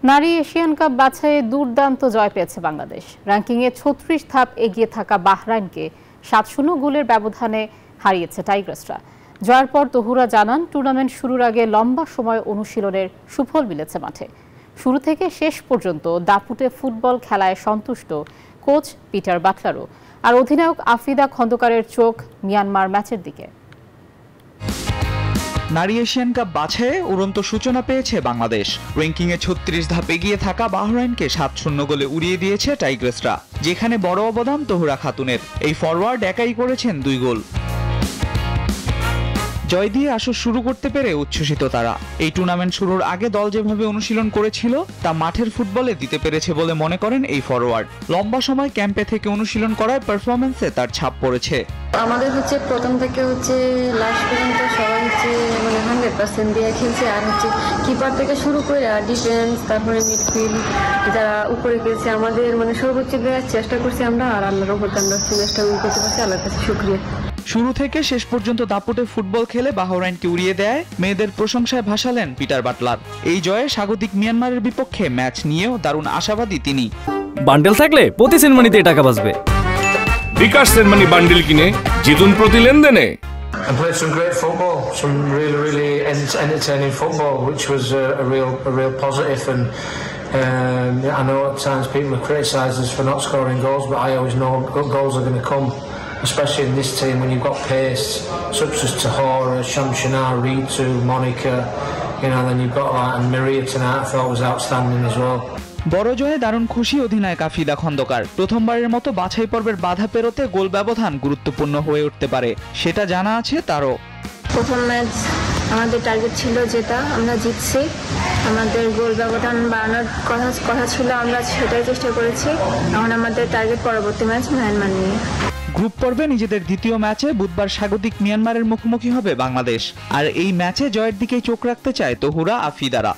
নারী Asian cup বাছাইয়ে দুর্দান্ত জয় পেয়েছে বাংলাদেশ। র্যাঙ্কিংয়ে ৩৬ ধাপ এগিয়ে থাকা বাহরাইনকে ৭-০ গোলের ব্যবধানে হারিয়েছে টাইগার্সরা। জয়ের পর তহুরা জানান, টুর্নামেন্ট শুরুর আগে লম্বা সময় অনুশীলনের সুফল মিলেছে মাঠে। শুরু থেকে শেষ পর্যন্ত দাপুটে ফুটবল খেলায় সন্তুষ্ট কোচ পিটার বাটলারও। আর অধিনায়ক আফিদা খন্দকারের চোখ মিয়ানমার ম্যাচের দিকে। নারী এশিয়ান কাপ বাছাইয়ে উড়ন্ত সূচনা পেয়েছে বাংলাদেশ। র্যাঙ্কিংয়ে ৩৬ ধাপ এগিয়ে থাকা বাহরাইনকে ৭-০ গোলে উড়িয়ে দিয়েছে টাইগার্সরা, যেখানে বড় অবদান তহুরা খাতুনের। এই ফরওয়ার্ড একাই করেছেন ২ গোল। জয় দিয়ে আসর শুরু করতে পেরে উচ্ছ্বসিত তারা। এই টুর্নামেন্ট শুরুর আগে দল যেভাবে অনুশীলন করেছিল তা মাঠের ফুটবলে দিতে পেরেছে বলে মনে করেন এই ফরওয়ার্ড। লম্বা সময় ক্যাম্পে থেকে অনুশীলন করায় পারফরম্যান্সে তার ছাপ পড়েছে। আমাদের প্রথম থেকে লাস্ট পর্যন্ত সবাই 100% দিয়ে খেলছে। আর কিপার থেকে শুরু করে ডিফেন্স, তারপরে মিডফিল্ড যারা উপরে খেলছে, আমাদের সর্বোচ্চ দেওয়ার চেষ্টা করছি আমরা। আর আল্লাহর উপর আমরা চেষ্টা করতে পারছি, আল্লাহর কাছে শুকরিয়া। শুরু থেকে শেষ পর্যন্ত দাপুটে ফুটবল খেলে বাহরাইনকে উড়িয়ে দেয় মেয়েদের প্রশংসায় ভাসালেন পিটার বাটলার। এই জয়ে স্বাগতিক মিয়ানমারের বিপক্ষে ম্যাচ নিয়েও দারুণ আশাবাদী তিনি। বান্ডেল থাকলে প্রতি সেনমানিতে টাকা বাঁচবে। বিকাশ সেনমানি বান্ডেল কিনে জিতুন প্রতি লেনদেনে। And played some great football, some really entertaining football, which was a real positive. And I know at times people have criticised us for not scoring goals, but I always know goals are going to come, especially in this team when you've got pace such as Tahora, Shamshana, Ritu, Monica, then you've got that, and Maria tonight I thought was outstanding as well. বড় জয়ে দারুণ খুশি অধিনায়ক আফিদা খন্দকার। প্রথমবারের মতো বাছাই পর্বের বাধা পেরোতে গোল ব্যবধান গুরুত্বপূর্ণ হয়ে উঠতে পারে, সেটা জানা আছে তারও। প্রথম ম্যাচ আমাদের টার্গেট ছিল জেতা, আমরা জিতছি। আমাদের গোল ব্যবধান বাড়ানোর কথা ছিল, আমরা সেটাই চেষ্টা করেছি। এখন আমাদের টার্গেট পরবর্তী ম্যাচ মিয়ানমার নিয়ে। গ্রুপ পর্বে নিজেদের দ্বিতীয় ম্যাচে বুধবার স্বাগতিক মিয়ানমারের মুখোমুখি হবে বাংলাদেশ। আর এই ম্যাচে জয়ের দিকেই চোখ রাখতে চায় তহুরা আফিদারা।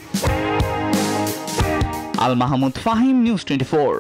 আল মাহমুদ ফাহিম, নিউজ 24।